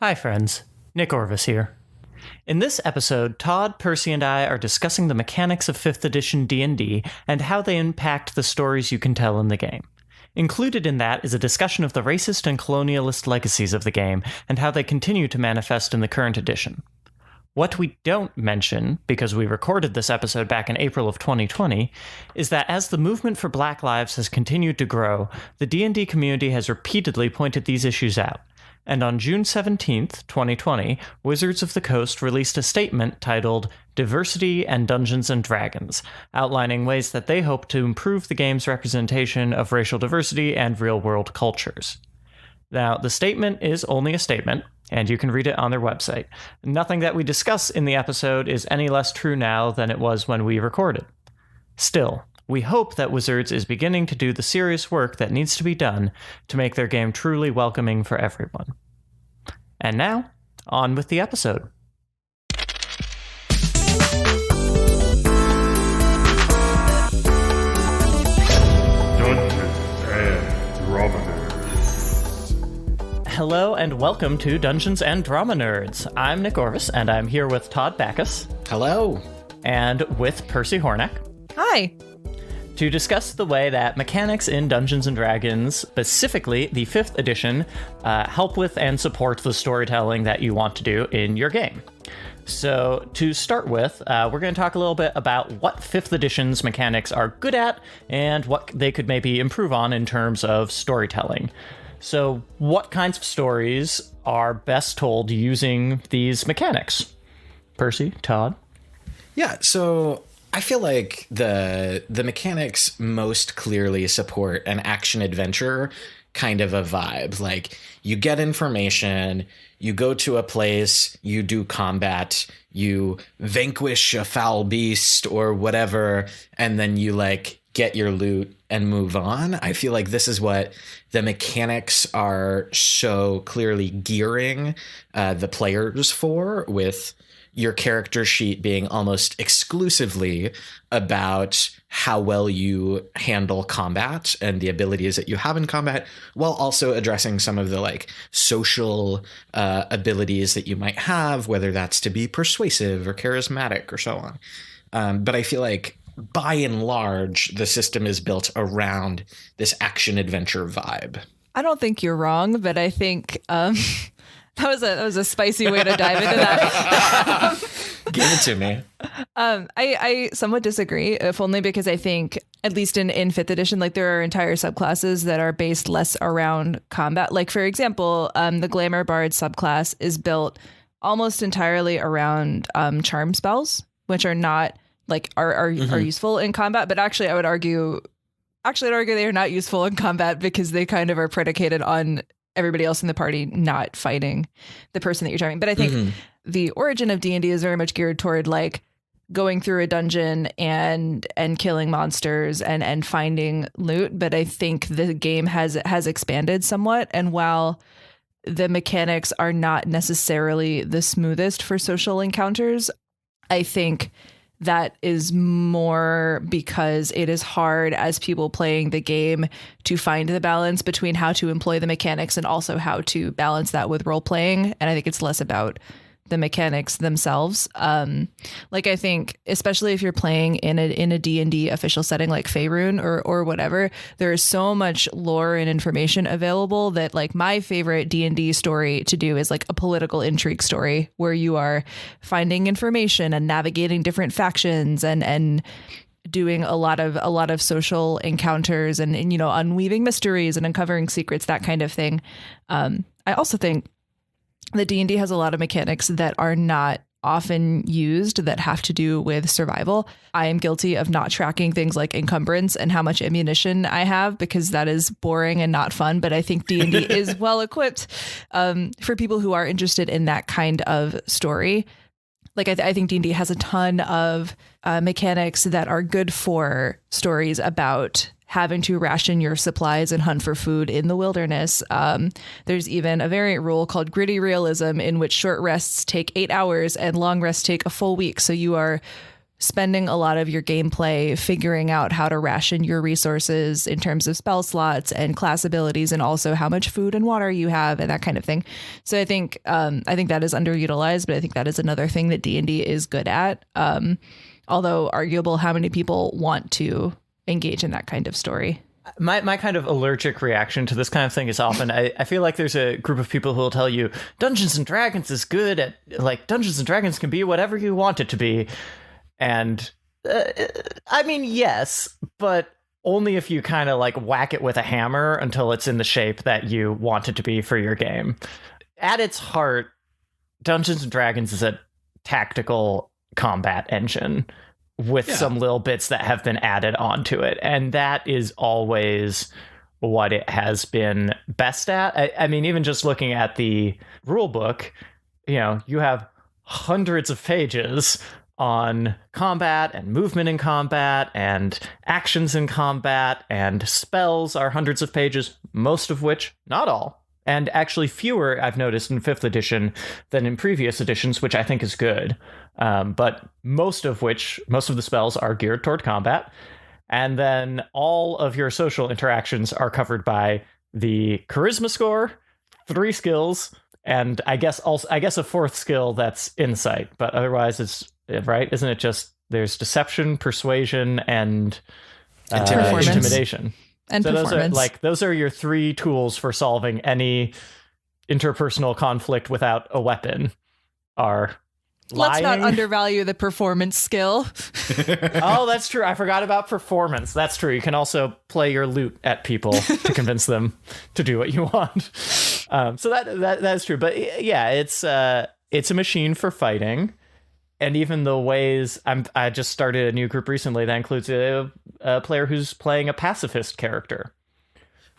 Hi friends, Nick Orvis here. In this episode, Todd, Percy, and I are discussing the mechanics of 5th edition D&D and how they impact the stories you can tell in the game. Included in that is a discussion of the racist and colonialist legacies of the game and how they continue to manifest in the current edition. What we don't mention, because we recorded this episode back in April of 2020, is that as the movement for Black Lives has continued to grow, the D&D community has repeatedly pointed these issues out. And on June 17th, 2020, Wizards of the Coast released a statement titled Diversity and Dungeons & Dragons, outlining ways that they hope to improve the game's representation of racial diversity and real-world cultures. Now, the statement is only a statement, and you can read it on their website. Nothing that we discuss in the episode is any less true now than it was when we recorded. Still, we hope that Wizards is beginning to do the serious work that needs to be done to make their game truly welcoming for everyone. And now, on with the episode. Dungeons and Drama Nerds. Hello and welcome to Dungeons and Drama Nerds. I'm Nick Orvis, and I'm here with Todd Backus. Hello. And with Percy Hornak. Hi. To discuss the way that mechanics in Dungeons & Dragons, specifically the 5th edition, help with and support the storytelling that you want to do in your game. So to start with, we're going to talk a little bit about what 5th edition's mechanics are good at and what they could maybe improve on in terms of storytelling. So what kinds of stories are best told using these mechanics? Percy, Todd? Yeah, so I feel like the mechanics most clearly support an action-adventure kind of a vibe. Like, you get information, you go to a place, you do combat, you vanquish a foul beast or whatever, and then you, get your loot and move on. I feel like this is what the mechanics are so clearly gearing the players for, with your character sheet being almost exclusively about how well you handle combat and the abilities that you have in combat, while also addressing some of the social abilities that you might have, whether that's to be persuasive or charismatic or so on. But I feel like by and large, the system is built around this action adventure vibe. I don't think you're wrong, but I think that was a spicy way to dive into that. Give it to me. I somewhat disagree, if only because I think, at least in 5th edition, there are entire subclasses that are based less around combat. Like, for example, the Glamour Bard subclass is built almost entirely around charm spells, which are not are useful in combat. But actually, I'd argue they are not useful in combat because they kind of are predicated on everybody else in the party not fighting the person that you're charming. But I think the origin of D&D is very much geared toward going through a dungeon and killing monsters and finding loot. But I think the game has expanded somewhat. And while the mechanics are not necessarily the smoothest for social encounters, I think that is more because it is hard as people playing the game to find the balance between how to employ the mechanics and also how to balance that with role playing. And I think it's less about the mechanics themselves. I think, especially if you're playing in a D&D official setting like Faerun or whatever, there is so much lore and information available that my favorite D&D story to do is a political intrigue story where you are finding information and navigating different factions and doing a lot of social encounters and unweaving mysteries and uncovering secrets, that kind of thing. I also think the D&D has a lot of mechanics that are not often used that have to do with survival. I am guilty of not tracking things like encumbrance and how much ammunition I have because that is boring and not fun. But I think D&D is well equipped for people who are interested in that kind of story. I think D&D has a ton of mechanics that are good for stories about having to ration your supplies and hunt for food in the wilderness. There's even a variant rule called gritty realism in which short rests take 8 hours and long rests take a full week. So you are spending a lot of your gameplay figuring out how to ration your resources in terms of spell slots and class abilities, and also how much food and water you have and that kind of thing. So I think that is underutilized, but I think that is another thing that D&D is good at. Although arguable how many people want to engage in that kind of story. My kind of allergic reaction to this kind of thing is often I feel like there's a group of people who will tell you Dungeons and Dragons is good at, like, Dungeons and Dragons can be whatever you want it to be. And I mean, yes, but only if you kind of like whack it with a hammer until it's in the shape that you want it to be for your game. At its heart, Dungeons and Dragons is a tactical combat engine with some little bits that have been added onto it. And that is always what it has been best at. I mean, even just looking at the rule book, you know, you have hundreds of pages on combat and movement in combat and actions in combat, and spells are hundreds of pages, most of which, not all, and actually fewer, I've noticed, in 5th edition than in previous editions, which I think is good. But most of the spells are geared toward combat. And then all of your social interactions are covered by the charisma score, 3 skills, and I guess a 4th skill that's insight. But otherwise, it's right, isn't it? Just there's deception, persuasion, and intimidation. And so performance. those are your 3 tools for solving any interpersonal conflict without a weapon. Are Let's lying. not undervalue the performance skill. Oh, that's true. I forgot about performance. That's true. You can also play your lute at people to convince them to do what you want. So that's true. But yeah, it's a machine for fighting. And even the ways I just started a new group recently that includes a player who's playing a pacifist character.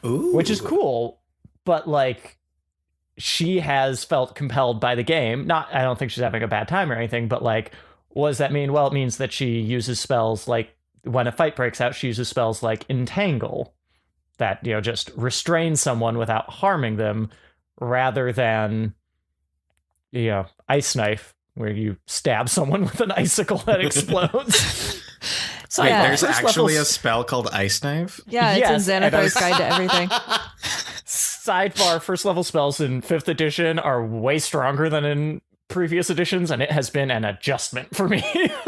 Ooh. Which is cool. But like, she has felt compelled by the game. I don't think she's having a bad time or anything, but like, what does that mean? Well, it means that she uses spells like, when a fight breaks out, she uses spells like Entangle that, you know, just restrain someone without harming them, rather than, you know, Ice Knife, where you stab someone with an icicle that explodes. So wait, there's actually a spell called Ice Knife? Yeah, it's Yes, in Xanathar's Guide to Everything. Sidebar, first level spells in 5th edition are way stronger than in previous editions, and it has been an adjustment for me.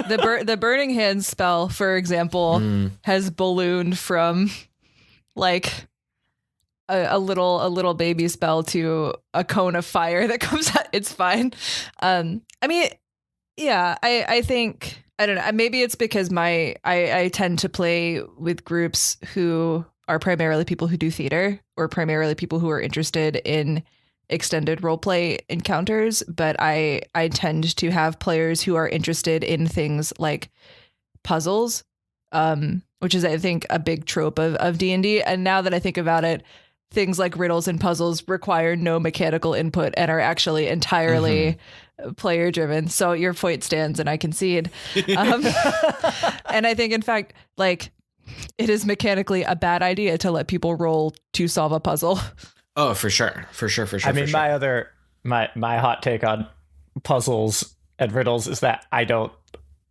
The Burning Hands spell, for example, has ballooned from like a little baby spell to a cone of fire that comes out. It's fine. I mean, yeah, I think, I don't know, maybe it's because I tend to play with groups who are primarily people who do theater, or primarily people who are interested in extended roleplay encounters, but I tend to have players who are interested in things like puzzles, which is, I think, a big trope of D&D. And now that I think about it, things like riddles and puzzles require no mechanical input and are actually entirely player driven. So your point stands, and I concede. And I think, in fact, like, it is mechanically a bad idea to let people roll to solve a puzzle. Oh, for sure. I mean, my hot take on puzzles and riddles is that I don't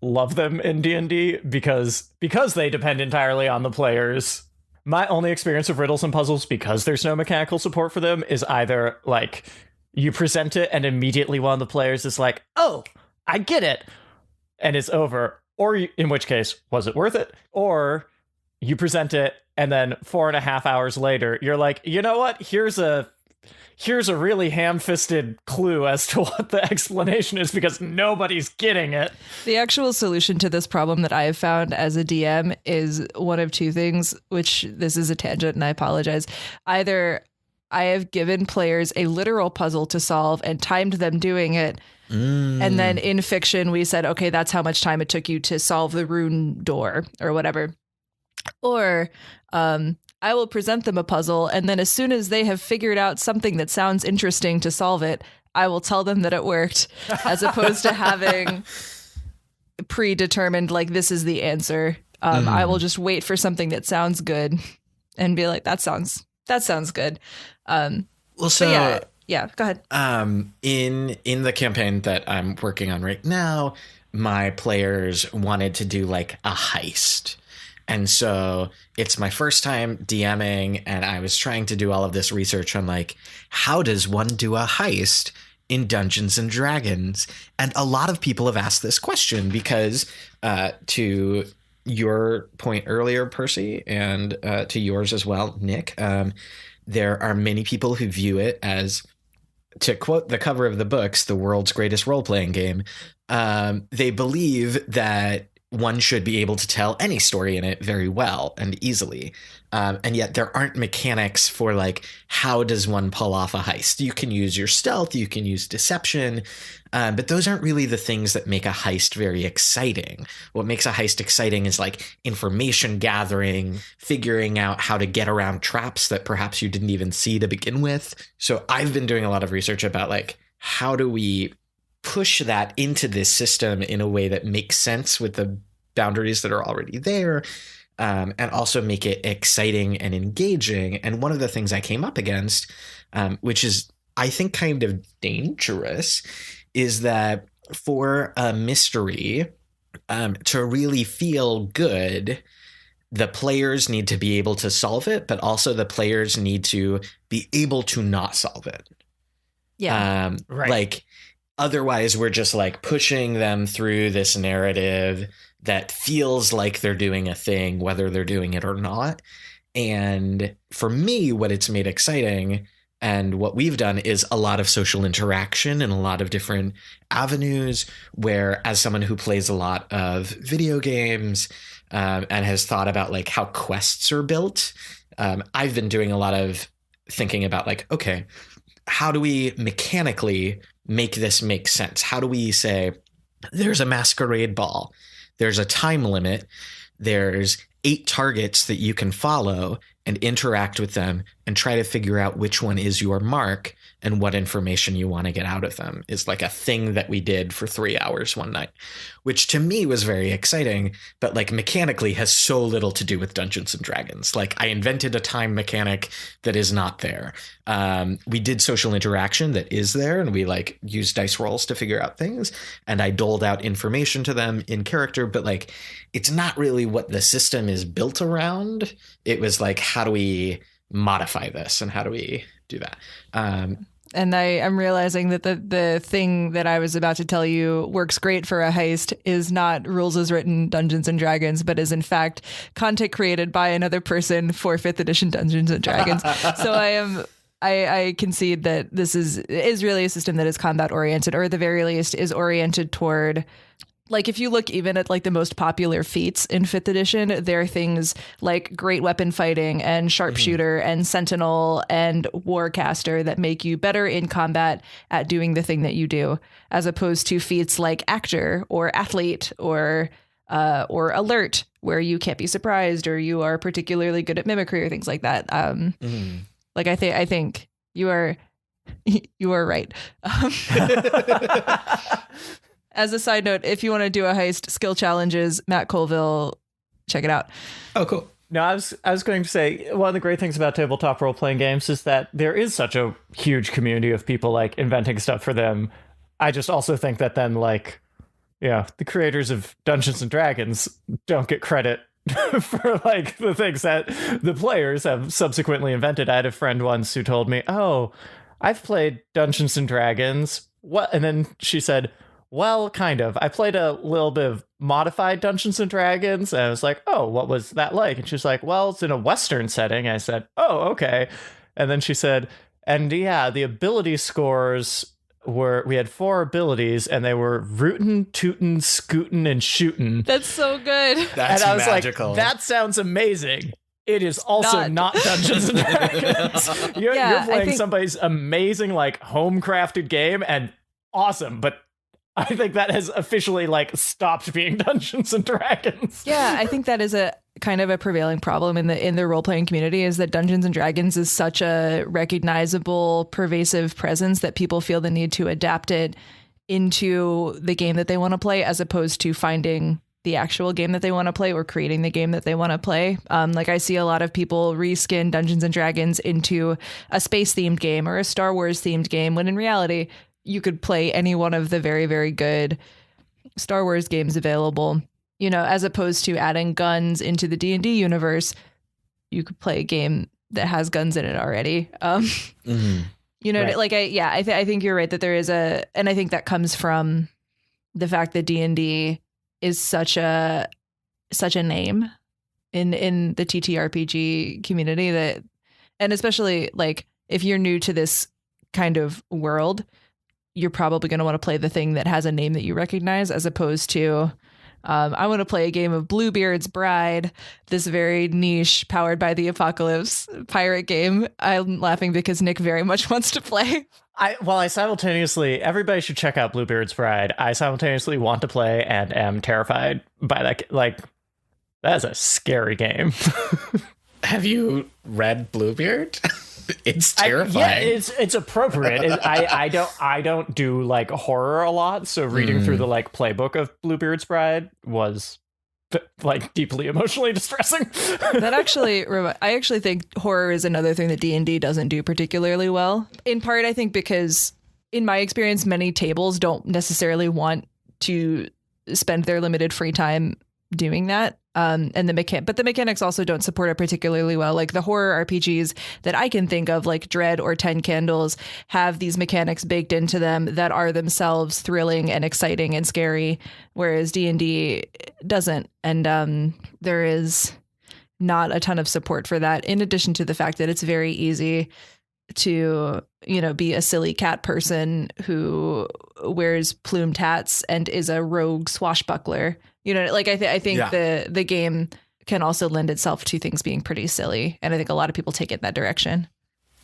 love them in D&D because they depend entirely on the players. My only experience of riddles and puzzles, because there's no mechanical support for them, is either like you present it and immediately one of the players is like, "Oh, I get it," and it's over. Or in which case, was it worth it? Or you present it, and then 4.5 hours later, you're like, you know what? Here's a really ham-fisted clue as to what the explanation is, because nobody's getting it. The actual solution to this problem that I have found as a DM is one of 2 things, which this is a tangent and I apologize. Either I have given players a literal puzzle to solve and timed them doing it. And then in fiction, we said, okay, that's how much time it took you to solve the rune door or whatever. Or I will present them a puzzle, and then as soon as they have figured out something that sounds interesting to solve it, I will tell them that it worked, as opposed to having predetermined, like, this is the answer. I will just wait for something that sounds good and be like, that sounds good. Well, so yeah. Yeah, go ahead. In the campaign that I'm working on right now, my players wanted to do like a heist. And so it's my first time DMing, and I was trying to do all of this research on like, how does one do a heist in Dungeons and Dragons? And a lot of people have asked this question because to your point earlier, Percy, and to yours as well, Nick, there are many people who view it as, to quote the cover of the books, the world's greatest role-playing game. They believe that one should be able to tell any story in it very well and easily. And yet there aren't mechanics for like, how does one pull off a heist? You can use your stealth, you can use deception, but those aren't really the things that make a heist very exciting. What makes a heist exciting is like information gathering, figuring out how to get around traps that perhaps you didn't even see to begin with. So I've been doing a lot of research about like, how do we push that into this system in a way that makes sense with the boundaries that are already there, and also make it exciting and engaging. And one of the things I came up against, which is, I think, kind of dangerous, is that for a mystery to really feel good, the players need to be able to solve it, but also the players need to be able to not solve it. Yeah. Right. Like, otherwise, we're just like pushing them through this narrative that feels like they're doing a thing, whether they're doing it or not. And for me, what it's made exciting and what we've done is a lot of social interaction and a lot of different avenues where, as someone who plays a lot of video games and has thought about like how quests are built, I've been doing a lot of thinking about like, okay, how do we mechanically make this make sense? How do we say there's a masquerade ball, there's a time limit, there's 8 targets that you can follow and interact with them and try to figure out which one is your mark and what information you want to get out of them, is like a thing that we did for 3 hours one night, which to me was very exciting, but like mechanically has so little to do with Dungeons and Dragons. Like, I invented a time mechanic that is not there. We did social interaction that is there, and we like used dice rolls to figure out things, and I doled out information to them in character, but like, it's not really what the system is built around. It was like, how do we modify this and how do we do that? And I'm realizing that the thing that I was about to tell you works great for a heist is not rules as written Dungeons and Dragons, but is in fact content created by another person for 5th edition Dungeons and Dragons. So I concede that this is really a system that is combat oriented, or at the very least is oriented toward, like, if you look even at like the most popular feats in 5th edition, there are things like great weapon fighting and sharpshooter and sentinel and warcaster that make you better in combat at doing the thing that you do, as opposed to feats like actor or athlete or alert, where you can't be surprised or you are particularly good at mimicry or things like that. Like, I think you are right. As a side note, if you want to do a heist, skill challenges, Matt Colville, check it out. Oh, cool. No, I was going to say, one of the great things about tabletop role-playing games is that there is such a huge community of people like inventing stuff for them. I just also think that then, like, yeah, the creators of Dungeons and Dragons don't get credit for like the things that the players have subsequently invented. I had a friend once who told me, "Oh, I've played Dungeons and Dragons." What? And then she said, "Well, kind of. I played a little bit of modified Dungeons and Dragons." And I was like, "Oh, what was that like?" And she's like, "Well, it's in a Western setting." I said, "Oh, okay." And then she said, "And yeah, the ability scores we had 4 abilities, and they were rootin', tootin', scootin', and shootin'." That's so good. That's and I was magical. like, that sounds amazing. It is also not Dungeons and Dragons. You're playing somebody's amazing, like, home crafted game, and awesome, but I think that has officially like stopped being Dungeons and Dragons. Yeah, I think that is a kind of a prevailing problem in the role-playing community, is that Dungeons and Dragons is such a recognizable, pervasive presence that people feel the need to adapt it into the game that they want to play, as opposed to finding the actual game that they want to play or creating the game that they want to play. Like I see a lot of people reskin Dungeons and Dragons into a space themed game or a Star Wars themed game, when in reality, you could play any one of the very, very good Star Wars games available, you know, as opposed to adding guns into the D&D universe. You could play a game that has guns in it already. You know, Right. like I think you're right that there is and I think that comes from the fact that D&D is such a name in the TTRPG community, that, and especially like if you're new to this kind of world, you're probably going to want to play the thing that has a name that you recognize, as opposed to I want to play a game of Bluebeard's Bride, this very niche Powered by the Apocalypse pirate game. I'm laughing because Nick very much wants to play. I simultaneously, everybody should check out Bluebeard's Bride. I simultaneously want to play and am terrified by that. Like, that is a scary game. Have you read Bluebeard? It's Yeah, terrifying. it's appropriate. I don't do like horror a lot, so reading through the like playbook of Bluebeard's Bride was like deeply emotionally distressing. That actually, I actually think horror is another thing that D&D doesn't do particularly well. In part, I think because in my experience, many tables don't necessarily want to spend their limited free time doing that. But the mechanics also don't support it particularly well. Like the horror RPGs that I can think of, like Dread or 10 Candles, have these mechanics baked into them that are themselves thrilling and exciting and scary, whereas D&D doesn't. And there is not a ton of support for that, in addition to the fact that it's very easy to, you know, be a silly cat person who wears plumed hats and is a rogue swashbuckler. You know, like I think the game can also lend itself to things being pretty silly. And I think a lot of people take it that direction.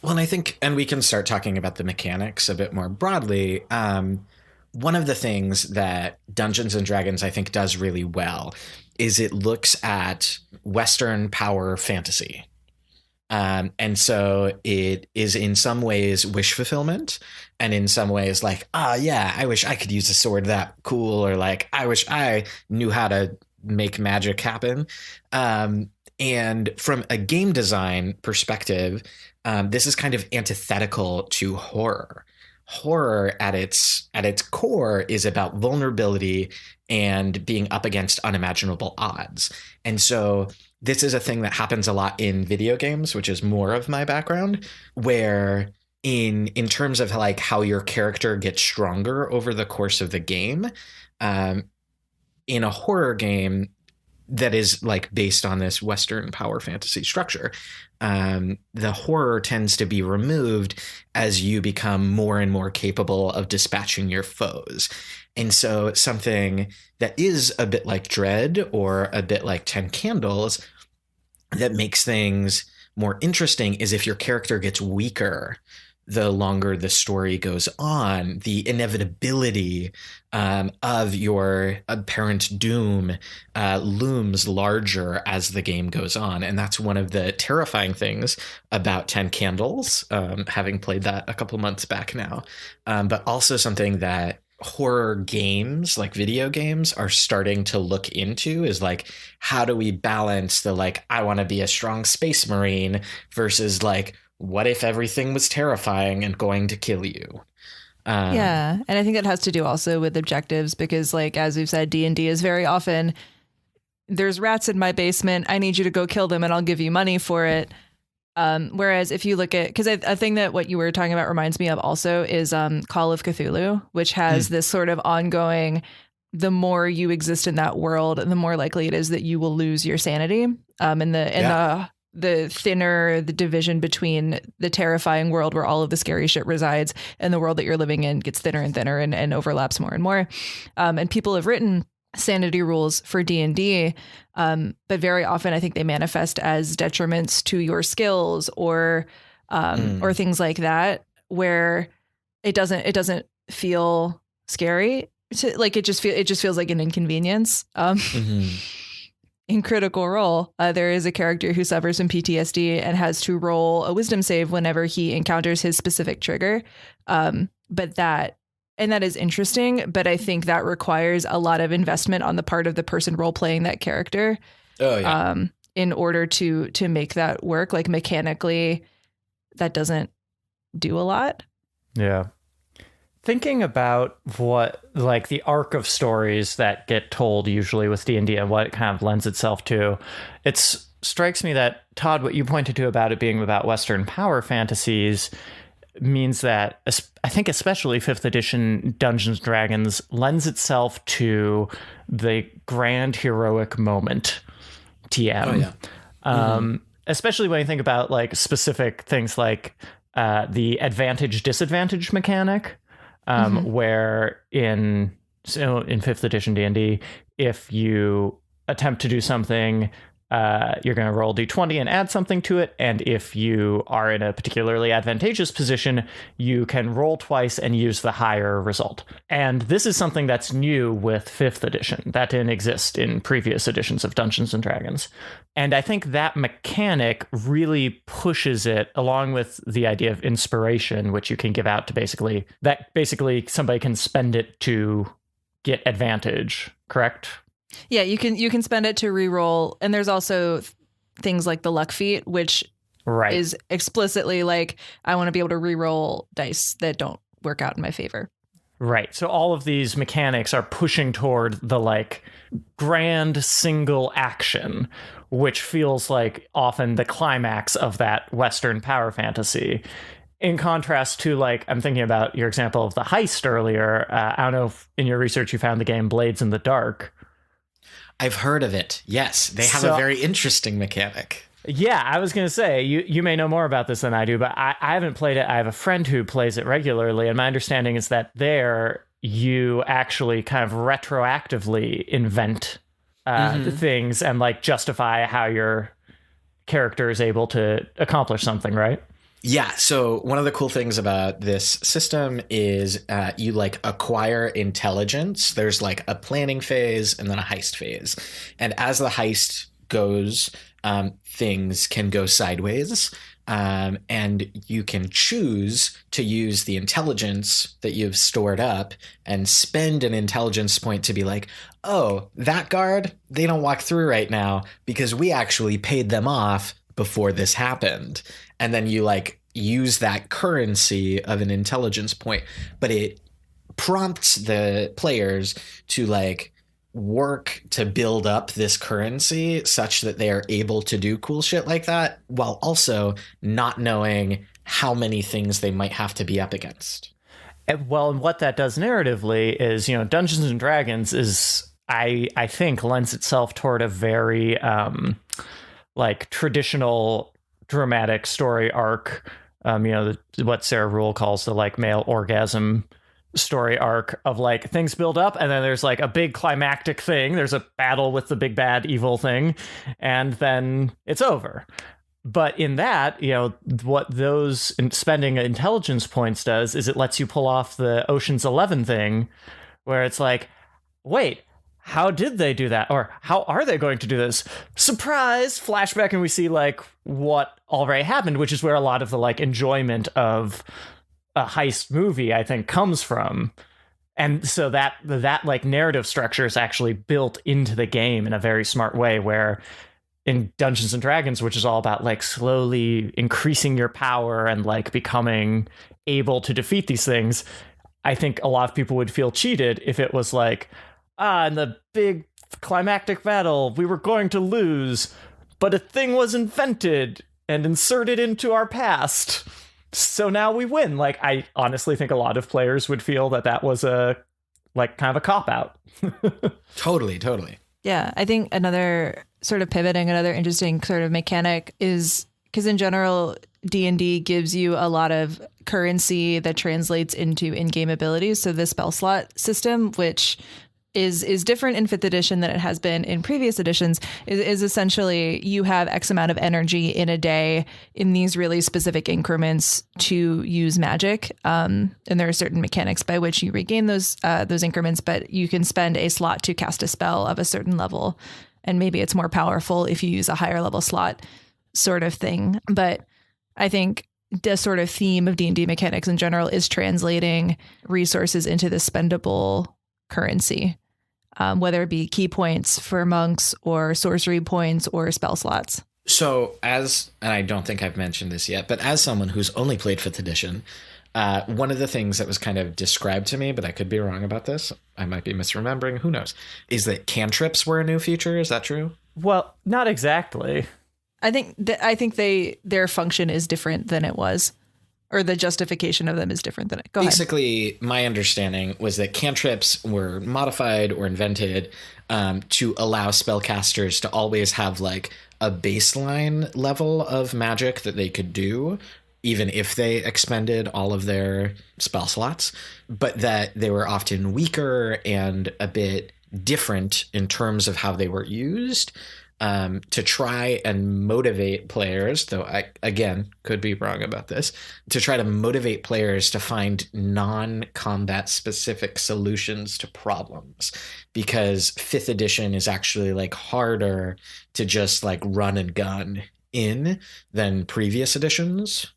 Well, and I think, and we can start talking about the mechanics a bit more broadly. One of the things that Dungeons and Dragons, I think, does really well is it looks at Western power fantasy. And so it is in some ways wish fulfillment, and in some ways like, yeah, I wish I could use a sword that cool, or like, I wish I knew how to make magic happen. And from a game design perspective, this is kind of antithetical to horror. Horror at its core is about vulnerability and being up against unimaginable odds. And so this is a thing that happens a lot in video games, which is more of my background, where in terms of like how your character gets stronger over the course of the game, in a horror game that is like based on this Western power fantasy structure, the horror tends to be removed as you become more and more capable of dispatching your foes. And so something that is a bit like Dread or a bit like 10 Candles that makes things more interesting is if your character gets weaker the longer the story goes on. The inevitability of your apparent doom looms larger as the game goes on. And that's one of the terrifying things about 10 Candles, having played that a couple months back now, but also something that horror games, like video games, are starting to look into is like, how do we balance the like, I want to be a strong space marine versus like, what if everything was terrifying and going to kill you? Yeah. And I think that has to do also with objectives, because like, as we've said, D&D is very often, there's rats in my basement, I need you to go kill them and I'll give you money for it. Whereas if you look at, because a thing that what you were talking about reminds me of also is Call of Cthulhu, which has this sort of ongoing, the more you exist in that world, the more likely it is that you will lose your sanity. The thinner the division between the terrifying world where all of the scary shit resides and the world that you're living in gets thinner and thinner and overlaps more and more. And people have written sanity rules for D&D, but very often I think they manifest as detriments to your skills or things like that, where it doesn't feel scary. Like it just feels like an inconvenience. In Critical Role, there is a character who suffers from PTSD and has to roll a wisdom save whenever he encounters his specific trigger. But that that is interesting, but I think that requires a lot of investment on the part of the person role playing that character. Oh yeah. In order to make that work, like mechanically, that doesn't do a lot. Yeah. Thinking about what, like, the arc of stories that get told usually with D&D and what it kind of lends itself to, it strikes me that, Todd, what you pointed to about it being about Western power fantasies means that, I think especially 5th edition Dungeons & Dragons lends itself to the grand heroic moment TM. Oh, yeah. Especially when you think about, like, specific things like the advantage-disadvantage mechanic, where in 5th edition D&D, if you attempt to do something, you're going to roll d20 and add something to it. And if you are in a particularly advantageous position, you can roll twice and use the higher result. And this is something that's new with 5th edition. That didn't exist in previous editions of Dungeons & Dragons. And I think that mechanic really pushes it, along with the idea of inspiration, which you can give out to basically somebody can spend it to get advantage, correct? Yeah, you can spend it to reroll, and there's also things like the luck feat, which is explicitly like, I want to be able to reroll dice that don't work out in my favor. Right. So all of these mechanics are pushing toward the, like, grand single action, which feels like often the climax of that Western power fantasy. In contrast to, like, I'm thinking about your example of the heist earlier. I don't know if in your research you found the game Blades in the Dark. I've heard of it. Yes, they have a very interesting mechanic. Yeah, I was going to say, you may know more about this than I do, but I haven't played it. I have a friend who plays it regularly, and my understanding is that there you actually kind of retroactively invent the things and, like, justify how your character is able to accomplish something, right? Yeah, so one of the cool things about this system is you, like, acquire intelligence. There's, like, a planning phase and then a heist phase. And as the heist goes, things can go sideways. And you can choose to use the intelligence that you've stored up and spend an intelligence point to be like, oh, that guard, they don't walk through right now because we actually paid them off before this happened. And then you, like, use that currency of an intelligence point, but it prompts the players to, like, work to build up this currency such that they are able to do cool shit like that, while also not knowing how many things they might have to be up against. Well, and what that does narratively is, you know, Dungeons and Dragons is, I think, lends itself toward a very like traditional dramatic story arc. You know, what Sarah Rule calls the, like, male orgasm story arc of, like, things build up and then there's, like, a big climactic thing. There's a battle with the big bad evil thing and then it's over. But in that, you know, what those spending intelligence points does is it lets you pull off the Ocean's 11 thing where it's like, wait, how did they do that? Or how are they going to do this? Surprise! Flashback, and we see, like, what already happened, which is where a lot of the, like, enjoyment of a heist movie, I think, comes from. And so that like, narrative structure is actually built into the game in a very smart way, where in Dungeons and Dragons, which is all about, like, slowly increasing your power and, like, becoming able to defeat these things, I think a lot of people would feel cheated if it was like, in the big climactic battle, we were going to lose, but a thing was invented and inserted into our past, so now we win. Like, I honestly think a lot of players would feel that was a, like, kind of a cop-out. Totally. Yeah, I think another sort of pivoting, another interesting sort of mechanic is, because in general, D&D gives you a lot of currency that translates into in-game abilities. So the spell slot system, which is different in 5th edition than it has been in previous editions, is essentially you have X amount of energy in a day in these really specific increments to use magic. And there are certain mechanics by which you regain those increments, but you can spend a slot to cast a spell of a certain level. And maybe it's more powerful if you use a higher level slot, sort of thing. But I think the sort of theme of D&D mechanics in general is translating resources into the spendable currency, whether it be key points for monks or sorcery points or spell slots. So and I don't think I've mentioned this yet, but as someone who's only played 5th edition, one of the things that was kind of described to me, but I could be wrong about this, I might be misremembering, who knows, is that cantrips were a new feature. Is that true? Well, not exactly. I think their function is different than it was, or the justification of them is different than it. Go ahead. Basically, my understanding was that cantrips were modified or invented to allow spellcasters to always have like a baseline level of magic that they could do, even if they expended all of their spell slots, but that they were often weaker and a bit different in terms of how they were used, to try and motivate players, though I, again, could be wrong about this, to try to motivate players to find non-combat specific solutions to problems, because 5th edition is actually like harder to just like run and gun in than previous editions.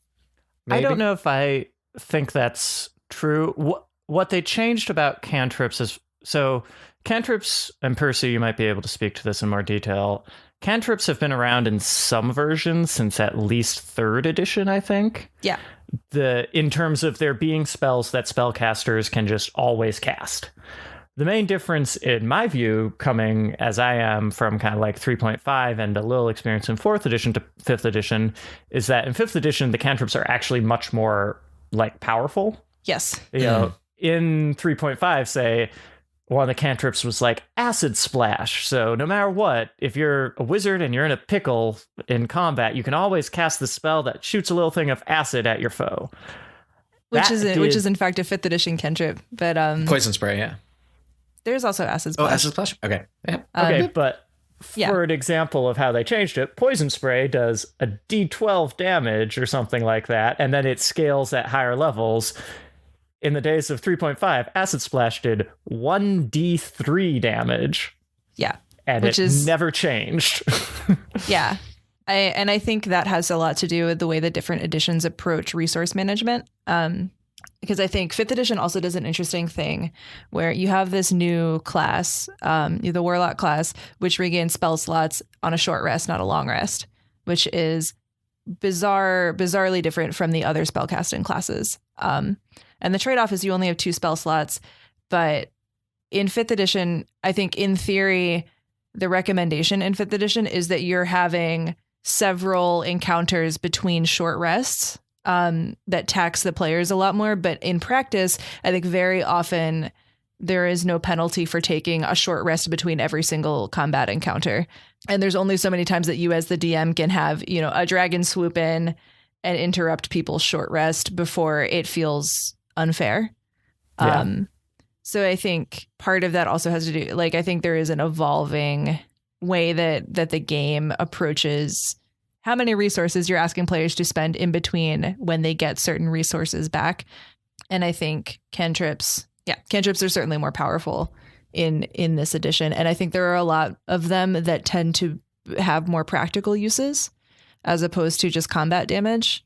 Maybe? I don't know if I think that's true. What they changed about cantrips is, so cantrips, and Percy, you might be able to speak to this in more detail. Cantrips have been around in some versions since at least 3rd edition, I think. Yeah. In terms of there being spells that spellcasters can just always cast. The main difference, in my view, coming as I am from kind of like 3.5 and a little experience in 4th edition to 5th edition, is that in 5th edition, the cantrips are actually much more like powerful. Yes. You know, in 3.5, say, one of the cantrips was like acid splash. So no matter what, if you're a wizard and you're in a pickle in combat, you can always cast the spell that shoots a little thing of acid at your foe. Which is in fact a 5th edition cantrip. But Poison spray, yeah. There's also acid splash. Oh, acid splash? Okay. Yeah. Okay, but for an example of how they changed it, poison spray does a D12 damage or something like that, and then it scales at higher levels. In the days of 3.5, acid splash did 1d3 damage. Yeah. And which is never changed. Yeah. I think that has a lot to do with the way the different editions approach resource management. Because I think 5th edition also does an interesting thing where you have this new class, the Warlock class, which regains spell slots on a short rest, not a long rest, which is bizarrely different from the other spellcasting classes. And the trade-off is you only have 2 spell slots. But in 5th edition, I think in theory, the recommendation in 5th edition is that you're having several encounters between short rests that tax the players a lot more. But in practice, I think very often there is no penalty for taking a short rest between every single combat encounter. And there's only so many times that you as the DM can have, a dragon swoop in and interrupt people's short rest before it feels unfair. Yeah. So I think part of that also has to do, I think there is an evolving way that the game approaches how many resources you're asking players to spend in between when they get certain resources back. And I think cantrips are certainly more powerful in this edition. And I think there are a lot of them that tend to have more practical uses as opposed to just combat damage.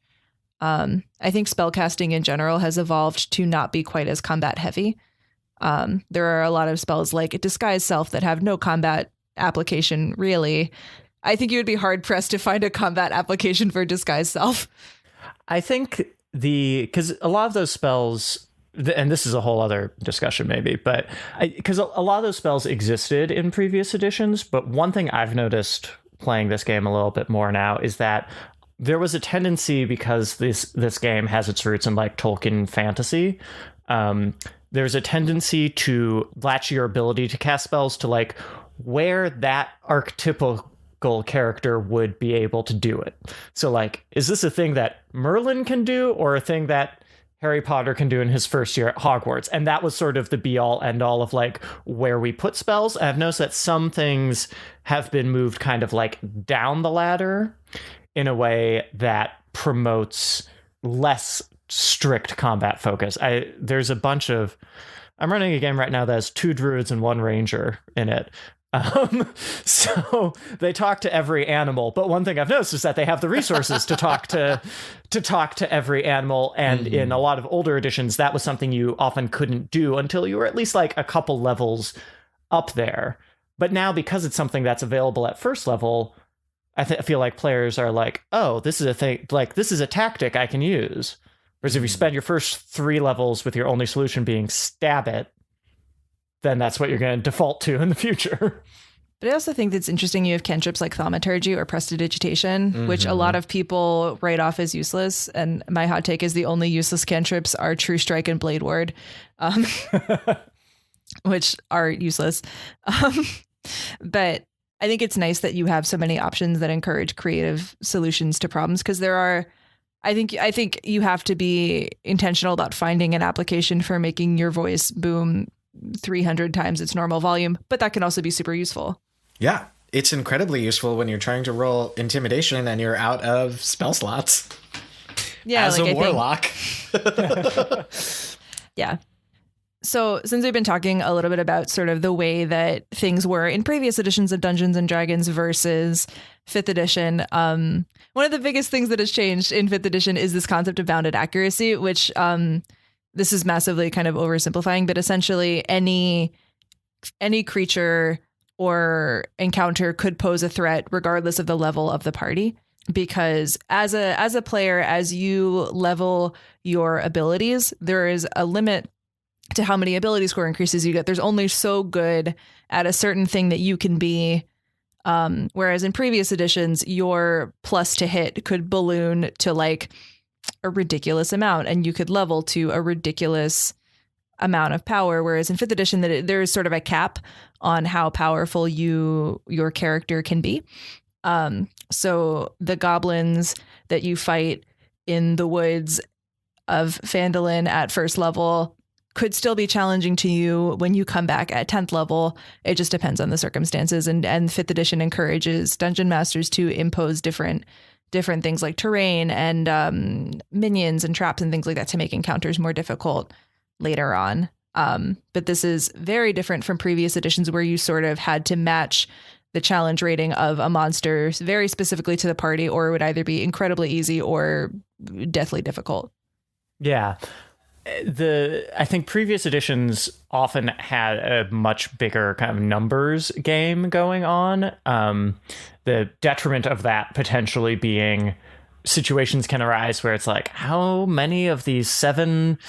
I think spellcasting in general has evolved to not be quite as combat heavy. There are a lot of spells like Disguise Self that have no combat application, really. I think you would be hard pressed to find a combat application for Disguise Self. I think because a lot of those spells, and this is a whole other discussion maybe, but because a lot of those spells existed in previous editions, but one thing I've noticed playing this game a little bit more now is that there was a tendency, because this game has its roots in Tolkien fantasy, there's a tendency to latch your ability to cast spells to where that archetypical character would be able to do it. So is this a thing that Merlin can do, or a thing that Harry Potter can do in his first year at Hogwarts? And that was sort of the be all end all of where we put spells. And I've noticed that some things have been moved kind of down the ladder in a way that promotes less strict combat focus. I'm running a game right now that has 2 druids and 1 ranger in it. So they talk to every animal, but one thing I've noticed is that they have the resources to talk to every animal, and in a lot of older editions that was something you often couldn't do until you were at least like a couple levels up there. But now, because it's something that's available at first level, I feel like players are like, oh, this is a thing, like this is a tactic I can use. Whereas if you spend your first 3 levels with your only solution being stab it, then that's what you're going to default to in the future. But I also think that's interesting. You have cantrips like thaumaturgy or prestidigitation, which a lot of people write off as useless. And my hot take is the only useless cantrips are True Strike and Blade Ward, which are useless. But I think it's nice that you have so many options that encourage creative solutions to problems, because there are, I think you have to be intentional about finding an application for making your voice boom 300 times its normal volume, but that can also be super useful. Yeah, it's incredibly useful when you're trying to roll intimidation and you're out of spell slots. Yeah, as a warlock. Yeah. So since we've been talking a little bit about sort of the way that things were in previous editions of Dungeons and Dragons versus 5th edition, one of the biggest things that has changed in 5th edition is this concept of bounded accuracy, which this is massively kind of oversimplifying, but essentially any creature or encounter could pose a threat regardless of the level of the party. Because as a player, as you level your abilities, there is a limit to how many ability score increases you get. There's only so good at a certain thing that you can be. Whereas in previous editions, your plus to hit could balloon to like a ridiculous amount, and you could level to a ridiculous amount of power. Whereas in 5th edition, there is sort of a cap on how powerful your character can be. So the goblins that you fight in the woods of Phandalin at first level could still be challenging to you when you come back at 10th level. It just depends on the circumstances. And 5th edition encourages dungeon masters to impose different things like terrain and minions and traps and things like that to make encounters more difficult later on. But this is very different from previous editions where you sort of had to match the challenge rating of a monster very specifically to the party, or it would either be incredibly easy or deathly difficult. Yeah. I think previous editions often had a much bigger kind of numbers game going on. The detriment of that potentially being situations can arise where it's like, how many of these 7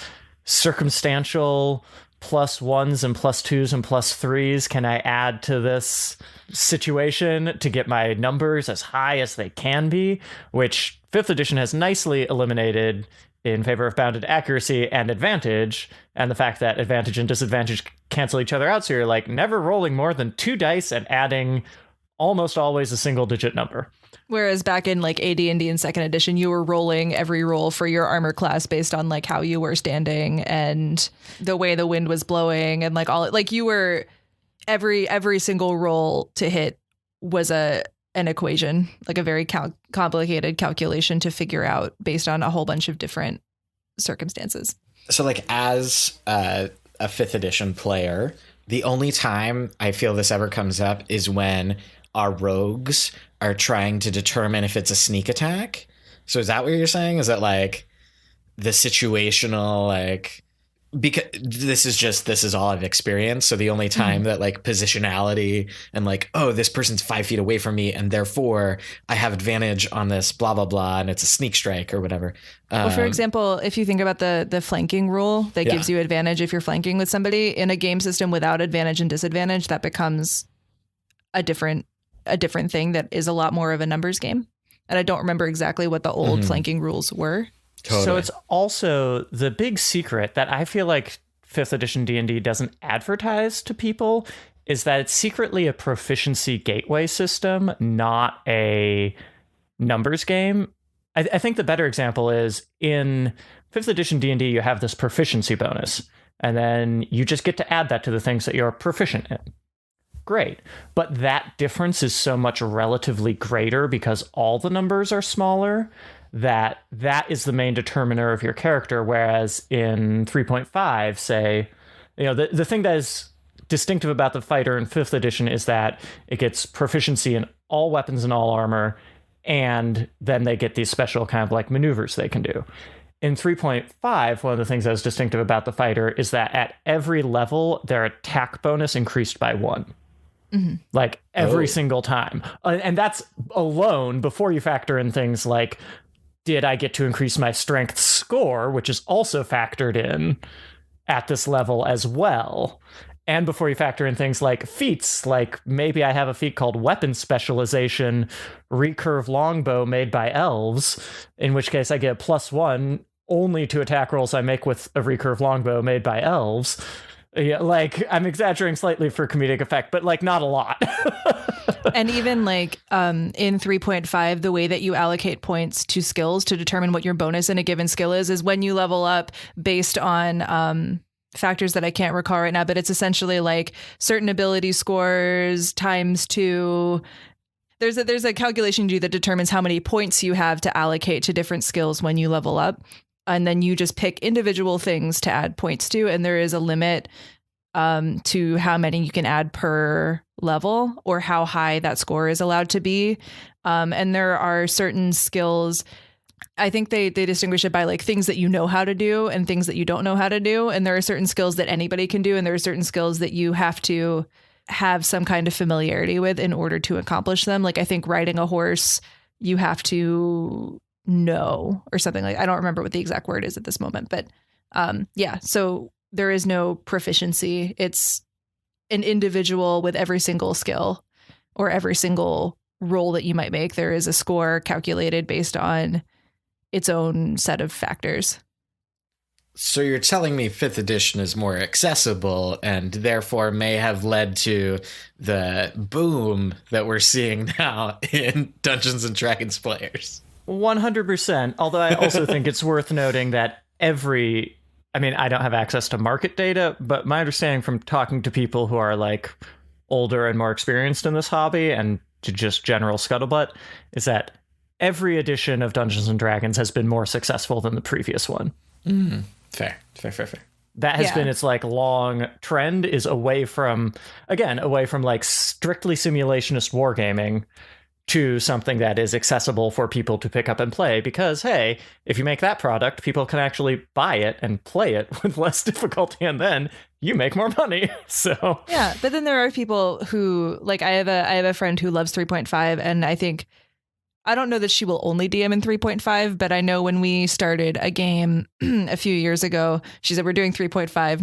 circumstantial +1s and +2s and +3s can I add to this situation to get my numbers as high as they can be, which 5th edition has nicely eliminated in favor of bounded accuracy and advantage, and the fact that advantage and disadvantage cancel each other out. So you're like never rolling more than 2 dice and adding almost always a single digit number. Whereas back in like AD&D in 2nd edition, you were rolling every roll for your armor class based on like how you were standing and the way the wind was blowing, and like all like you were every single roll to hit was an equation, like a very complicated calculation to figure out based on a whole bunch of different circumstances. So like as a 5th edition player, the only time I feel this ever comes up is when our rogues are trying to determine if it's a sneak attack. So is that what you're saying? Is that like the situational, like, because this is all I've experienced. So the only time that like positionality and like, oh, this person's 5 feet away from me and therefore I have advantage on this blah, blah, blah. And it's a sneak strike or whatever. Well, for example, if you think about the flanking rule that gives you advantage if you're flanking with somebody in a game system without advantage and disadvantage, that becomes a different thing that is a lot more of a numbers game. And I don't remember exactly what the old flanking rules were. Totally. So it's also the big secret that I feel like 5th edition D&D doesn't advertise to people is that it's secretly a proficiency gateway system, not a numbers game. I think the better example is in 5th edition D&D, you have this proficiency bonus, and then you just get to add that to the things that you're proficient in. Great. But that difference is so much relatively greater because all the numbers are smaller that is the main determiner of your character. Whereas in 3.5, say, the thing that is distinctive about the fighter in 5th edition is that it gets proficiency in all weapons and all armor, and then they get these special kind of like maneuvers they can do. In 3.5, one of the things that was distinctive about the fighter is that at every level, their attack bonus increased by 1. Like every single time. And that's alone before you factor in things like, did I get to increase my strength score, which is also factored in at this level as well. And before you factor in things like feats, like maybe I have a feat called Weapon Specialization, Recurve Longbow made by elves, in which case I get +1 only to attack rolls I make with a Recurve Longbow made by elves. Yeah, like I'm exaggerating slightly for comedic effect, but like not a lot. And even like in 3.5, the way that you allocate points to skills to determine what your bonus in a given skill is when you level up based on factors that I can't recall right now, but it's essentially like certain ability scores times 2. There's a calculation you do that determines how many points you have to allocate to different skills when you level up. And then you just pick individual things to add points to. And there is a limit to how many you can add per level or how high that score is allowed to be. And there are certain skills. I think they distinguish it by like things that you know how to do and things that you don't know how to do. And there are certain skills that anybody can do. And there are certain skills that you have to have some kind of familiarity with in order to accomplish them. Like I think riding a horse, you have to know or something like, I don't remember what the exact word is at this moment, but yeah. So there is no proficiency. It's an individual with every single skill or every single roll that you might make. There is a score calculated based on its own set of factors. So you're telling me 5th edition is more accessible and therefore may have led to the boom that we're seeing now in Dungeons and Dragons players. 100%. Although I also think it's worth noting that I don't have access to market data, but my understanding from talking to people who are like older and more experienced in this hobby and to just general scuttlebutt is that every edition of Dungeons and Dragons has been more successful than the previous one. Fair. That has been its like long trend, is away from like strictly simulationist wargaming to something that is accessible for people to pick up and play, because hey, if you make that product, people can actually buy it and play it with less difficulty, and then you make more money. So yeah, but then there are people who like I have a friend who loves 3.5, and I don't know that she will only DM in 3.5, but I know when we started a game a few years ago, she said we're doing 3.5,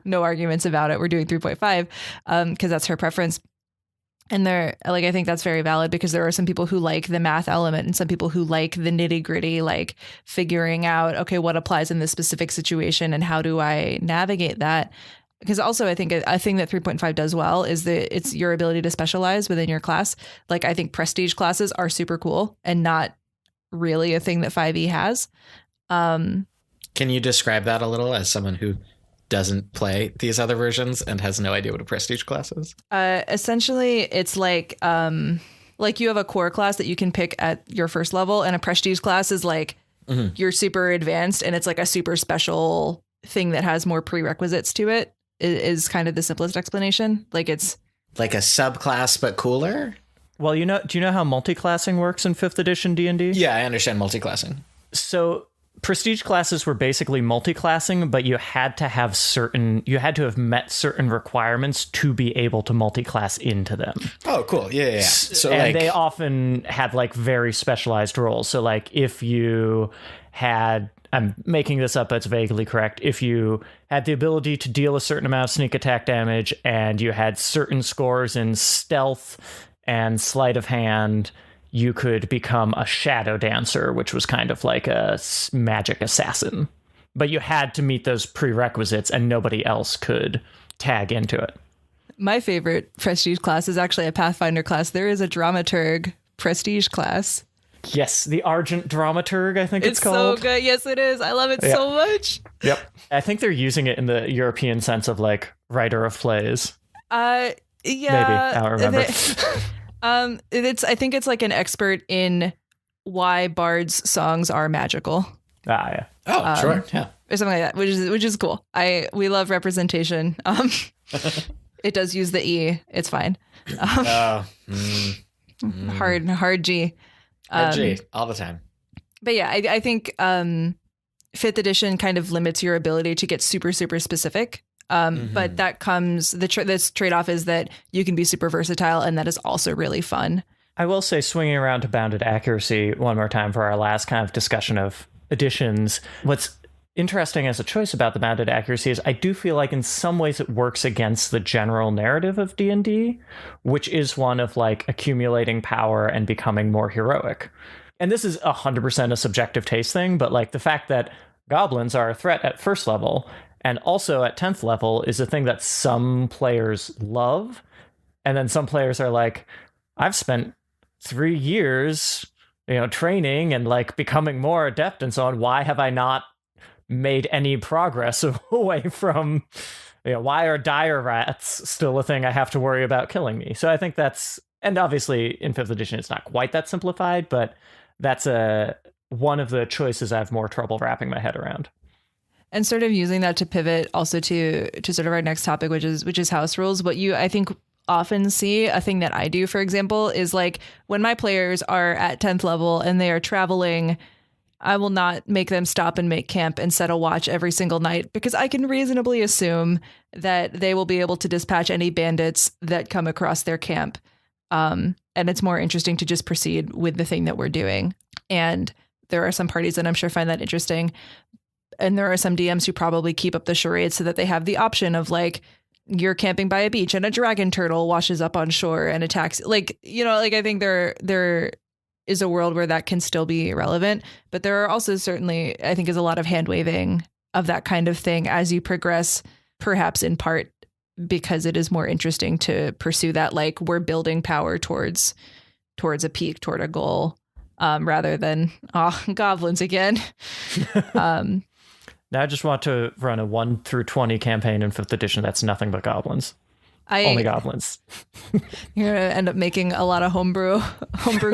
no arguments about it. We're doing 3.5 because that's her preference. And I think that's very valid, because there are some people who like the math element and some people who like the nitty gritty, like figuring out, okay, what applies in this specific situation and how do I navigate that? Because also I think a thing that 3.5 does well is that it's your ability to specialize within your class. Like I think prestige classes are super cool and not really a thing that 5e has. Can you describe that a little as someone who doesn't play these other versions and has no idea what a prestige class is? Essentially, it's like you have a core class that you can pick at your first level, and a prestige class is like you're super advanced, and it's like a super special thing that has more prerequisites to it. Is kind of the simplest explanation. Like it's like a subclass but cooler. Well, do you know how multiclassing works in 5th edition D&D? Yeah, I understand multiclassing. So prestige classes were basically multiclassing, but you had to have met certain requirements to be able to multiclass into them. Oh, cool. Yeah. So and they often had like very specialized roles. So like if you had, I'm making this up, but it's vaguely correct, if you had the ability to deal a certain amount of sneak attack damage and you had certain scores in stealth and sleight of hand, you could become a shadow dancer, which was kind of like a magic assassin. But you had to meet those prerequisites and nobody else could tag into it. My favorite prestige class is actually a Pathfinder class. There is a dramaturg prestige class. Yes, the Argent Dramaturg, I think it's called. It's so good. Yes, it is. I love it so much. Yep. I think they're using it in the European sense of like writer of plays. Yeah. Maybe. I don't remember. I think it's like an expert in why bards' songs are magical. Yeah. Oh, sure. Yeah. Or something like that, which is cool. We love representation. It does use the E. It's fine. Hard G. G all the time. But yeah, I think 5th edition kind of limits your ability to get super, super specific. But that comes, this trade-off is that you can be super versatile, and that is also really fun. I will say, swinging around to bounded accuracy one more time for our last kind of discussion of editions, what's interesting as a choice about the bounded accuracy is I do feel like in some ways it works against the general narrative of D&D, which is one of like accumulating power and becoming more heroic. And this is 100% a subjective taste thing, but like the fact that goblins are a threat at 1st level and also at 10th level is a thing that some players love. And then some players are like, I've spent 3 years, training and like becoming more adept and so on. Why have I not made any progress away from, why are dire rats still a thing I have to worry about killing me? So I think that's, and obviously in 5th edition, it's not quite that simplified, but that's one of the choices I have more trouble wrapping my head around. And sort of using that to pivot also to sort of our next topic, which is house rules. What you, I think, often see, a thing that I do, for example, is like when my players are at 10th level and they are traveling, I will not make them stop and make camp and set a watch every single night, because I can reasonably assume that they will be able to dispatch any bandits that come across their camp. And it's more interesting to just proceed with the thing that we're doing. And there are some parties that I'm sure find that interesting. And there are some DMs who probably keep up the charade so that they have the option of like, you're camping by a beach and a dragon turtle washes up on shore and attacks. Like, I think there is a world where that can still be relevant. But there are also certainly, I think, is a lot of hand waving of that kind of thing as you progress, perhaps in part because it is more interesting to pursue that, like, we're building power towards a peak, toward a goal, rather than goblins again. Now I just want to run a 1 through 20 campaign in 5th edition that's nothing but goblins. Only goblins. You're gonna end up making a lot of homebrew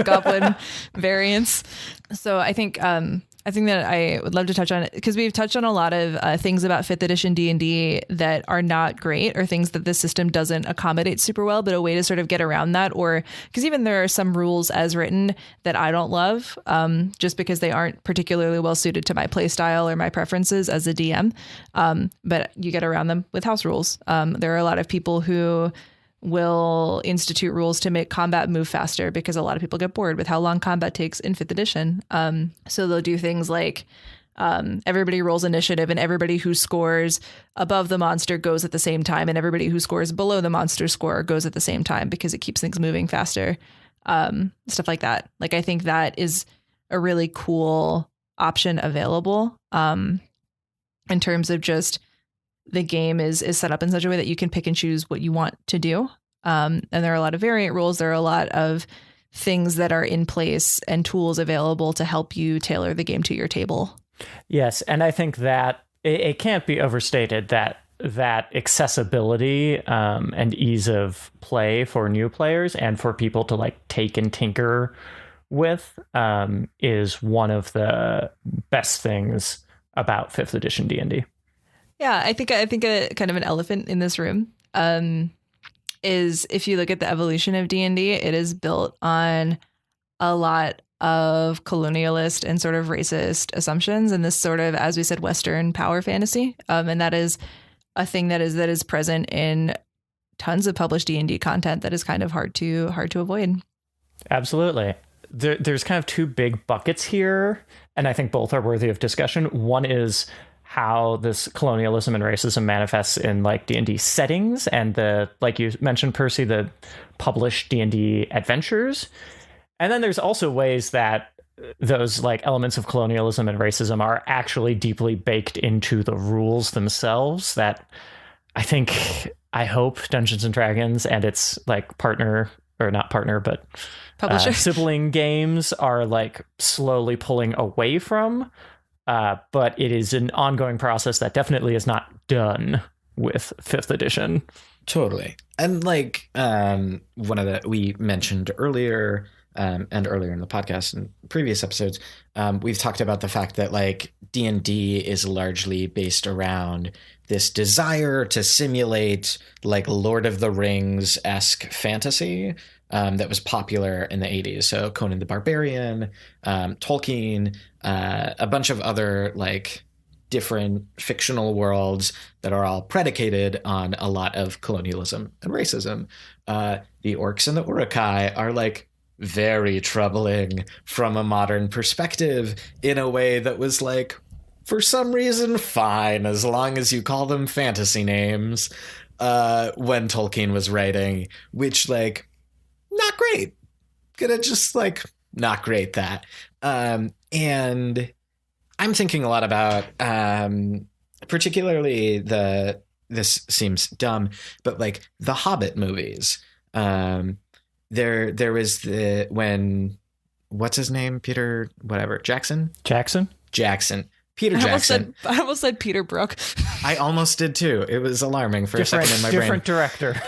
goblin variants. So I think that I would love to touch on it, because we've touched on a lot of things about 5th edition D&D that are not great, or things that the system doesn't accommodate super well, but a way to sort of get around that, or because even there are some rules as written that I don't love, just because they aren't particularly well suited to my play style or my preferences as a DM. But you get around them with house rules. There are a lot of people who will institute rules to make combat move faster, because a lot of people get bored with how long combat takes in 5th edition. So they'll do things like everybody rolls initiative, and everybody who scores above the monster goes at the same time, and everybody who scores below the monster score goes at the same time, because it keeps things moving faster. Stuff like that. Like, I think that is a really cool option available in terms of just the game is set up in such a way that you can pick and choose what you want to do. And there are a lot of variant rules. There are a lot of things that are in place and tools available to help you tailor the game to your table. Yes. And I think that it can't be overstated that accessibility and ease of play for new players and for people to like take and tinker with is one of the best things about 5th edition D&D. Yeah, I think a kind of an elephant in this room is, if you look at the evolution of D&D, it is built on a lot of colonialist and sort of racist assumptions, and this sort of, as we said, Western power fantasy. And that is a thing that is present in tons of published D&D content that is kind of hard to avoid. Absolutely. There's kind of 2 big buckets here, and I think both are worthy of discussion. One is how this colonialism and racism manifests in like D&D settings and the, like you mentioned, Percy, the published D&D adventures. And then there's also ways that those like elements of colonialism and racism are actually deeply baked into the rules themselves that I hope Dungeons and Dragons and its like partner, or not partner, but publisher sibling games are like slowly pulling away from. But it is an ongoing process that definitely is not done with 5th edition. Totally. And like we mentioned earlier, and earlier in the podcast and previous episodes, we've talked about the fact that like D&D is largely based around this desire to simulate like Lord of the Rings-esque fantasy that was popular in the 80s. So Conan the Barbarian, Tolkien, a bunch of other like different fictional worlds that are all predicated on a lot of colonialism and racism. The orcs and the Uruk-hai are like very troubling from a modern perspective in a way that was like, for some reason, fine, as long as you call them fantasy names, when Tolkien was writing, which like, not great. Gonna just like, not great that. And I'm thinking a lot about, particularly this seems dumb, but like the Hobbit movies. There was what's his name? Peter, whatever, Jackson. Peter Jackson. I almost said Peter Brook. I almost did too. It was alarming for a second in my brain. Different director.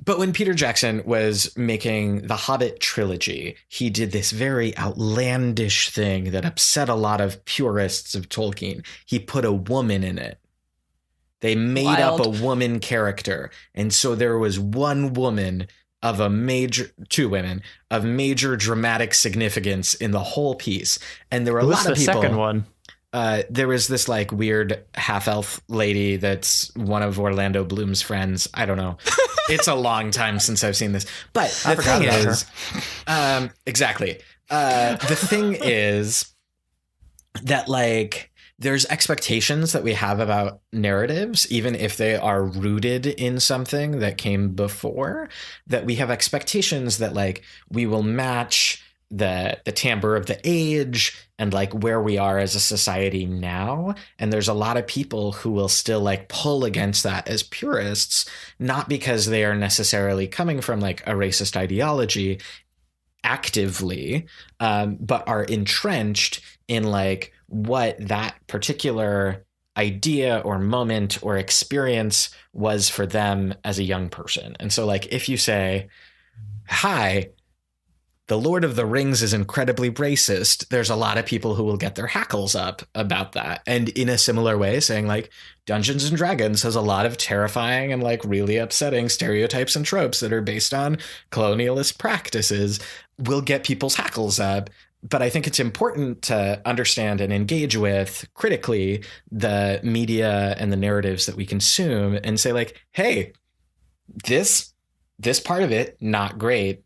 But when Peter Jackson was making the Hobbit trilogy, he did this very outlandish thing that upset a lot of purists of Tolkien. He put a woman in it. They made up a woman character. And so there was one woman two women of major dramatic significance in the whole piece. And there were a lot of people. The second one. There was this like weird half-elf lady that's one of Orlando Bloom's friends. I don't know. It's a long time since I've seen this. But the thing is, exactly. The thing is that like there's expectations that we have about narratives, even if they are rooted in something that came before, that we have expectations that like we will match the timbre of the age and like where we are as a society now. And there's a lot of people who will still like pull against that as purists, not because they are necessarily coming from like a racist ideology actively, but are entrenched in like what that particular idea or moment or experience was for them as a young person. And so like if you say, hi, the Lord of the Rings is incredibly racist, there's a lot of people who will get their hackles up about that. And in a similar way, saying like Dungeons and Dragons has a lot of terrifying and like really upsetting stereotypes and tropes that are based on colonialist practices will get people's hackles up. But I think it's important to understand and engage with critically the media and the narratives that we consume and say like, hey, this part of it, not great.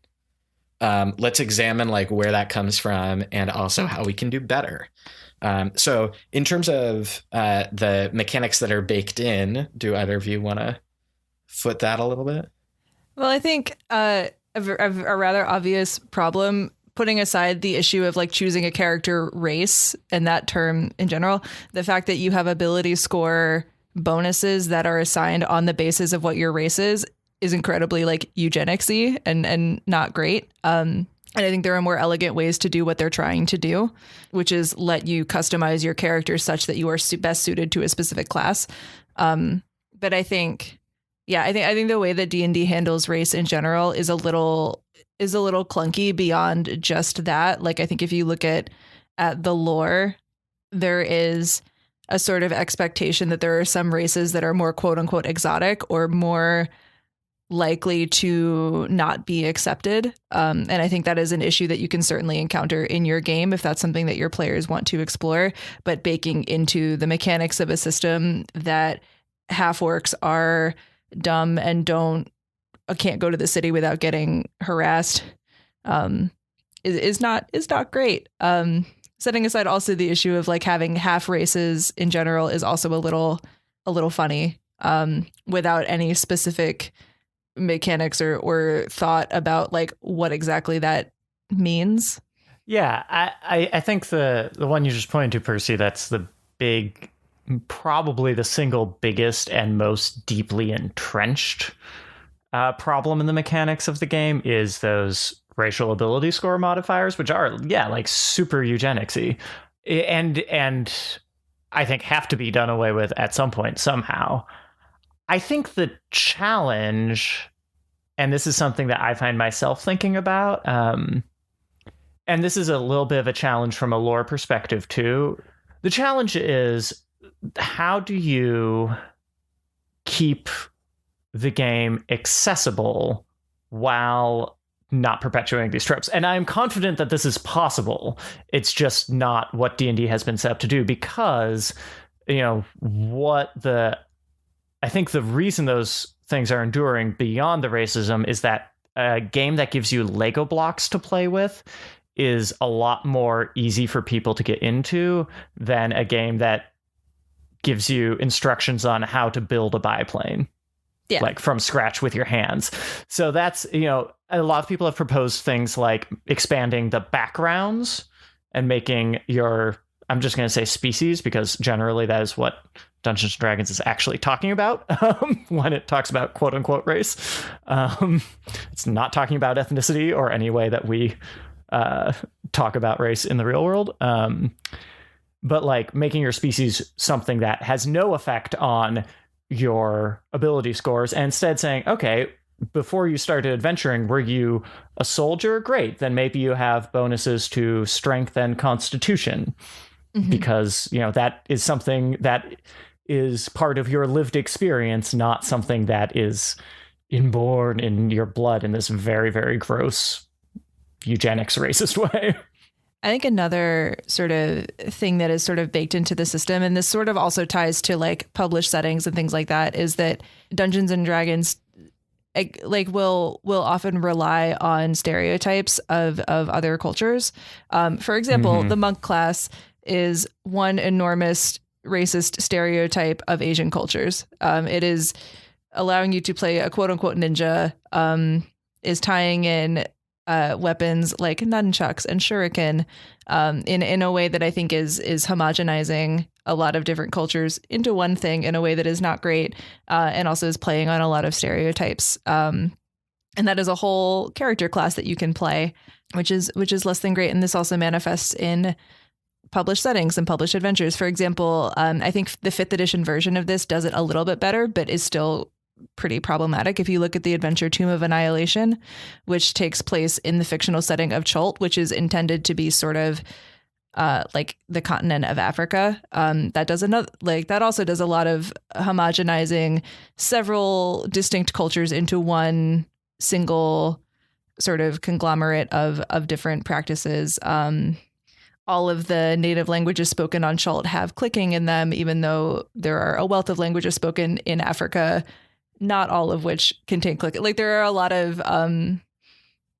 Let's examine like where that comes from and also how we can do better. So in terms of the mechanics that are baked in, do either of you want to foot that a little bit? Well, I think a rather obvious problem, putting aside the issue of like choosing a character race and that term in general, the fact that you have ability score bonuses that are assigned on the basis of what your race is incredibly like eugenics-y and not great. And I think there are more elegant ways to do what they're trying to do, which is let you customize your character such that you are best suited to a specific class. But I think, I think the way that D&D handles race in general is a little clunky beyond just that. Like, I think if you look at the lore, there is a sort of expectation that there are some races that are more quote unquote exotic or more likely to not be accepted. And I think that is an issue that you can certainly encounter in your game if that's something that your players want to explore. But baking into the mechanics of a system that half orcs are dumb and can't go to the city without getting harassed is not great. Setting aside also the issue of like having half races in general is also a little funny without any specific mechanics or thought about like what exactly that means. Yeah, I think the one you just pointed to, Percy, that's the big, probably the single biggest and most deeply entrenched problem in the mechanics of the game is those racial ability score modifiers, which are, like super eugenics-y and I think have to be done away with at some point somehow. I think the challenge and this is something that I find myself thinking about, and this is a little bit of a challenge from a lore perspective too. The challenge is, how do you keep the game accessible while not perpetuating these tropes? And I'm confident that this is possible. It's just not what D&D has been set up to do, because, you know, I think the reason those things are enduring beyond the racism is that a game that gives you Lego blocks to play with is a lot more easy for people to get into than a game that gives you instructions on how to build a biplane, like from scratch with your hands. So that's, you know, a lot of people have proposed things like expanding the backgrounds and making your, I'm just going to say species, because generally that is what Dungeons and Dragons is actually talking about when it talks about quote unquote race. It's not talking about ethnicity or any way that we talk about race in the real world. But like making your species something that has no effect on your ability scores, and instead saying, okay, before you started adventuring, were you a soldier? Great. Then maybe you have bonuses to strength and constitution, because, you know, that is something that is part of your lived experience, not something that is inborn in your blood in this very, very gross eugenics racist way. I think another sort of thing that is sort of baked into the system, and this sort of also ties to like published settings and things like that, is that Dungeons and Dragons like will often rely on stereotypes of other cultures. For example, the monk class is one enormous racist stereotype of Asian cultures. It is allowing you to play a quote unquote ninja, is tying in weapons like nunchucks and shuriken in a way that I think is homogenizing a lot of different cultures into one thing in a way that is not great, and also is playing on a lot of stereotypes. And that is a whole character class that you can play, which is less than great. And this also manifests in published settings and published adventures. For example, I think the 5th edition version of this does it a little bit better, but is still pretty problematic. If you look at the adventure Tomb of Annihilation, which takes place in the fictional setting of Chult, which is intended to be sort of like the continent of Africa, that also does a lot of homogenizing several distinct cultures into one single sort of conglomerate of different practices. All of the native languages spoken on Chult have clicking in them, even though there are a wealth of languages spoken in Africa, not all of which contain clicking. Like there are a lot of,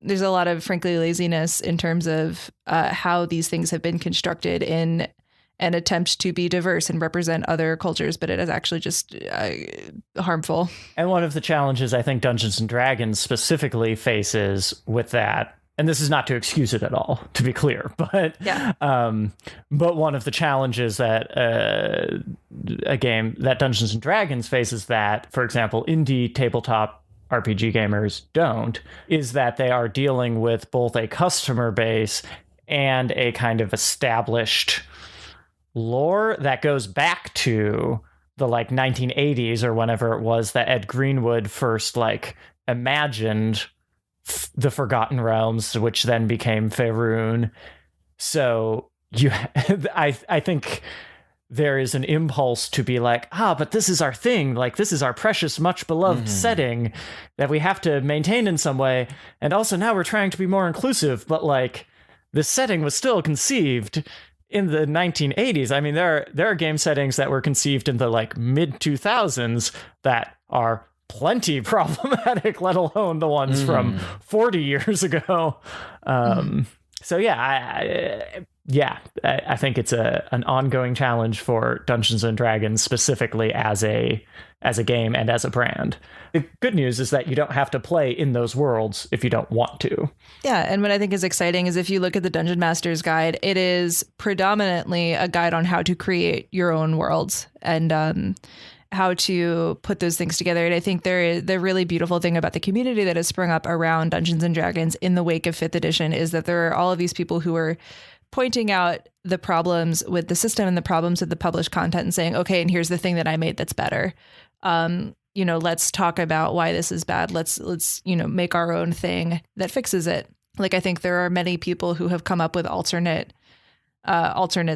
there's a lot of frankly laziness in terms of how these things have been constructed in an attempt to be diverse and represent other cultures, but it is actually just harmful. And one of the challenges I think Dungeons and Dragons specifically faces with that, and this is not to excuse it at all, to be clear, but but one of the challenges that a game that Dungeons and Dragons faces that, for example, indie tabletop RPG gamers don't, is that they are dealing with both a customer base and a kind of established lore that goes back to the like 1980s or whenever it was that Ed Greenwood first like imagined the Forgotten Realms, which then became Faerun. So I think there is an impulse to be like, but this is our thing. Like, this is our precious, much beloved setting that we have to maintain in some way. And also now we're trying to be more inclusive, but like this setting was still conceived in the 1980s. I mean, there are game settings that were conceived in the like mid 2000s that are plenty problematic, let alone the ones from 40 years ago. So I think it's an ongoing challenge for Dungeons and Dragons specifically as a game and as a brand. The good news is that you don't have to play in those worlds if you don't want to. Yeah, and what I think is exciting is if you look at the Dungeon Master's Guide, it is predominantly a guide on how to create your own worlds and how to put those things together. And I think the really beautiful thing about the community that has sprung up around Dungeons and Dragons in the wake of 5th edition is that there are all of these people who are pointing out the problems with the system and the problems with the published content and saying, okay, and here's the thing that I made that's better. let's talk about why this is bad. Let's make our own thing that fixes it. Like, I think there are many people who have come up with alternates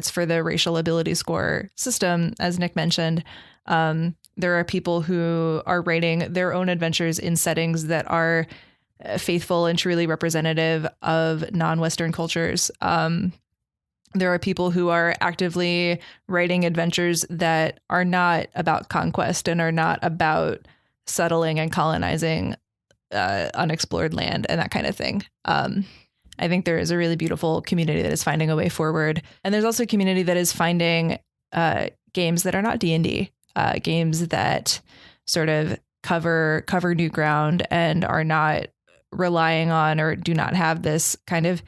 for the racial ability score system, as Nick mentioned. There are people who are writing their own adventures in settings that are faithful and truly representative of non-Western cultures. There are people who are actively writing adventures that are not about conquest and are not about settling and colonizing unexplored land and that kind of thing. I think there is a really beautiful community that is finding a way forward. And there's also a community that is finding games that are not D&D, games that sort of cover new ground and are not relying on or do not have this kind of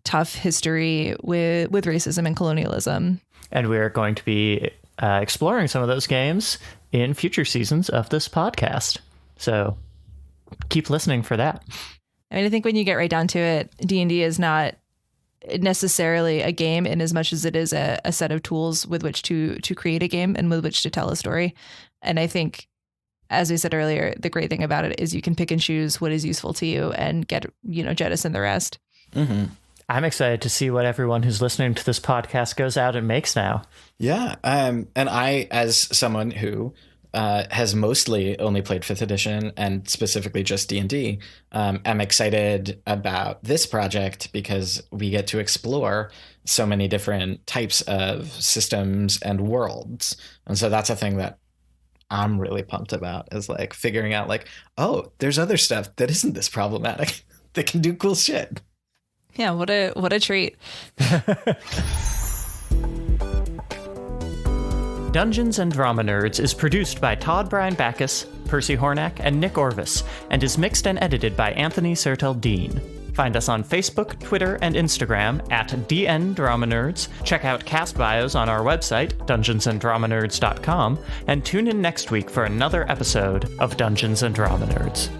tough history with racism and colonialism. And we're going to be exploring some of those games in future seasons of this podcast. So keep listening for that. I mean, I think when you get right down to it, D&D is not necessarily a game in as much as it is a set of tools with which to create a game and with which to tell a story. And I think, as we said earlier, the great thing about it is you can pick and choose what is useful to you and jettison the rest. Mm-hmm. I'm excited to see what everyone who's listening to this podcast goes out and makes now. Yeah. And I, as someone who has mostly only played 5th edition and specifically just D&D, am excited about this project because we get to explore so many different types of systems and worlds. And so that's a thing that I'm really pumped about, is like figuring out like, oh, there's other stuff that isn't this problematic that can do cool shit. Yeah, what a treat. Dungeons and Drama Nerds is produced by Todd Backus, Percy Hornak, and Nick Orvis, and is mixed and edited by Anthony Sertel Dean. Find us on Facebook, Twitter, and Instagram at DN Drama Nerds. Check out cast bios on our website, dungeonsanddramanerds.com, and tune in next week for another episode of Dungeons and Drama Nerds.